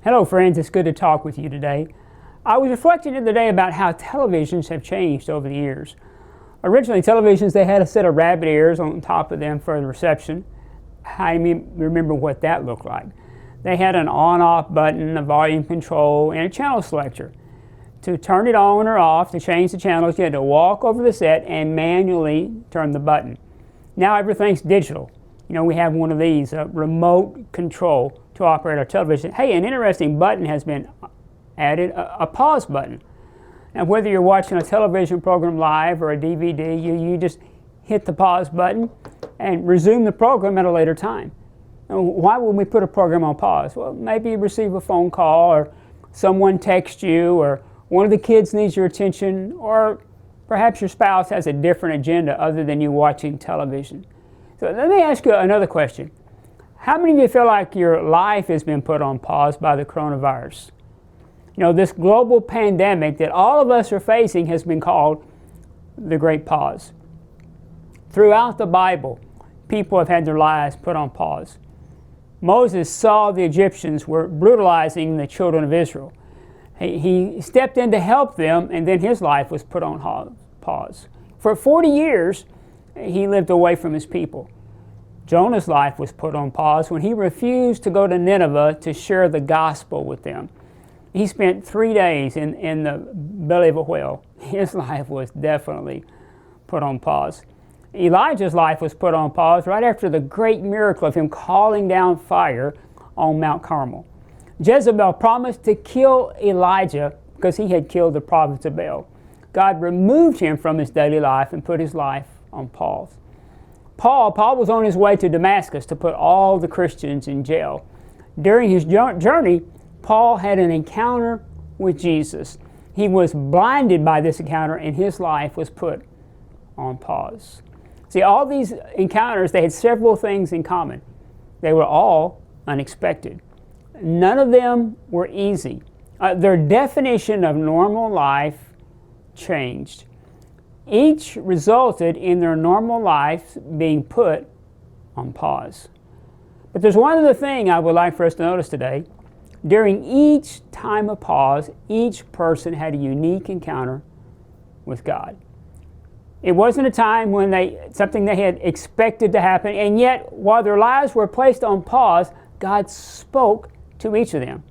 Hello friends, it's good to talk with you today. I was reflecting the other day about how televisions have changed over the years. Originally televisions, they had a set of rabbit ears on top of them for the reception. I remember what that looked like. They had an on-off button, a volume control, and a channel selector. To turn it on or off, to change the channels, you had to walk over the set and manually turn the button. Now everything's digital. We have one of these, a remote control to operate our television. Hey, an interesting button has been added, a pause button. Now whether you're watching a television program live or a DVD, you just hit the pause button and resume the program at a later time. Now, why would we put a program on pause? Well, maybe you receive a phone call, or someone texts you, or one of the kids needs your attention, or perhaps your spouse has a different agenda other than you watching television. So let me ask you another question. How many of you feel like your life has been put on pause by the coronavirus? This global pandemic that all of us are facing has been called the Great Pause. Throughout the Bible, people have had their lives put on pause. Moses saw the Egyptians were brutalizing the children of Israel. He stepped in to help them, and then his life was put on pause. For 40 years, he lived away from his people. Jonah's life was put on pause when he refused to go to Nineveh to share the gospel with them. He spent 3 days in the belly of a whale. His life was definitely put on pause. Elijah's life was put on pause right after the great miracle of him calling down fire on Mount Carmel. Jezebel promised to kill Elijah because he had killed the prophets of Baal. God removed him from his daily life and put his life on pause. Paul was on his way to Damascus to put all the Christians in jail. During his journey, Paul had an encounter with Jesus. He was blinded by this encounter, and his life was put on pause. See, all these encounters, they had several things in common. They were all unexpected. None of them were easy. Their definition of normal life changed. Each resulted in their normal life being put on pause. But there's one other thing I would like for us to notice today. During each time of pause, each person had a unique encounter with God. It wasn't a time when something they had expected to happen, and yet while their lives were placed on pause, God spoke to each of them.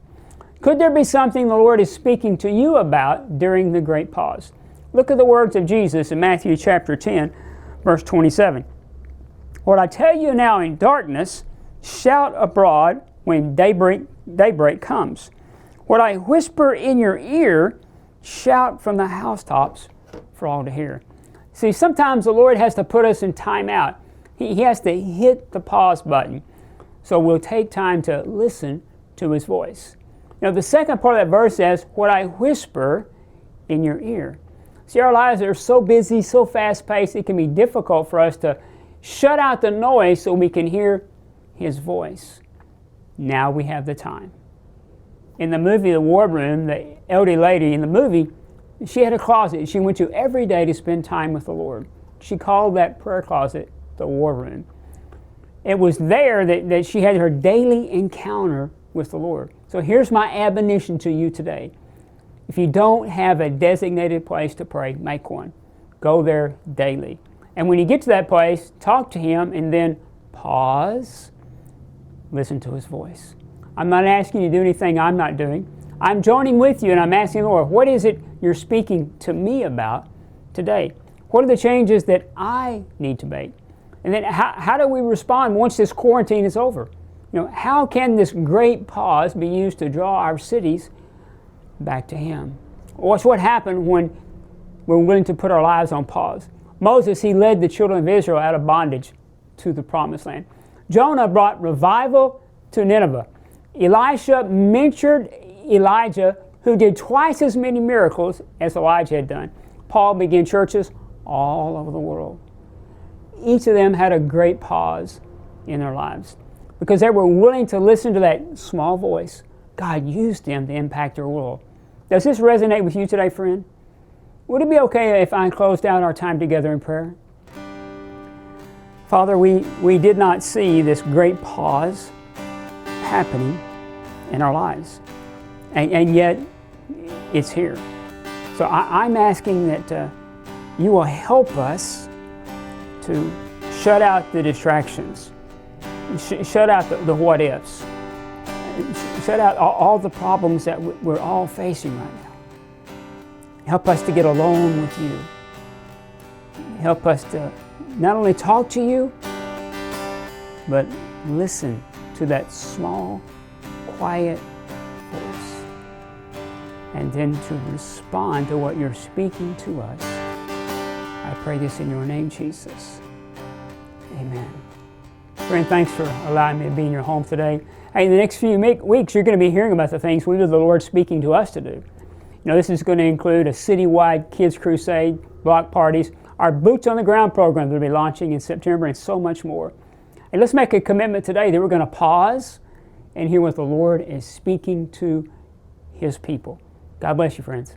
Could there be something the Lord is speaking to you about during the great pause? Look at the words of Jesus in Matthew chapter 10, verse 27. What I tell you now in darkness, shout abroad when daybreak comes. What I whisper in your ear, shout from the housetops for all to hear. See, sometimes the Lord has to put us in time out. He has to hit the pause button. So we'll take time to listen to his voice. The second part of that verse says, what I whisper in your ear. See, our lives are so busy, so fast-paced, it can be difficult for us to shut out the noise so we can hear his voice. Now we have the time. In the movie The War Room, the elderly lady in the movie, she had a closet she went to every day to spend time with the Lord. She called that prayer closet the War Room. It was there that she had her daily encounter with the Lord. So here's my admonition to you today. If you don't have a designated place to pray, make one. Go there daily. And when you get to that place, talk to him and then pause, listen to his voice. I'm not asking you to do anything I'm not doing. I'm joining with you and I'm asking the Lord, what is it you're speaking to me about today? What are the changes that I need to make? And then how do we respond once this quarantine is over? How can this great pause be used to draw our cities back to him? What's what happened when we're willing to put our lives on pause? Moses, he led the children of Israel out of bondage to the promised land. Jonah brought revival to Nineveh. Elisha mentored Elijah, who did twice as many miracles as Elijah had done. Paul began churches all over the world. Each of them had a great pause in their lives because they were willing to listen to that small voice. God used them to impact their world. Does this resonate with you today, friend? Would it be okay if I closed out our time together in prayer? Father, we did not see this great pause happening in our lives. and yet it's here. So I'm asking that you will help us to shut out the distractions, shut out the what ifs, shut out all the problems that we're all facing right now. Help us to get alone with you. Help us to not only talk to you, but listen to that small, quiet voice, and then to respond to what you're speaking to us. I pray this in your name, Jesus. Amen. Friend, thanks for allowing me to be in your home today. Hey, in the next few weeks, you're going to be hearing about the things we believe the Lord's speaking to us to do. You know, this is going to include a citywide kids crusade, block parties, our Boots on the Ground program that will be launching in September, and so much more. And let's make a commitment today that we're going to pause and hear what the Lord is speaking to His people. God bless you, friends.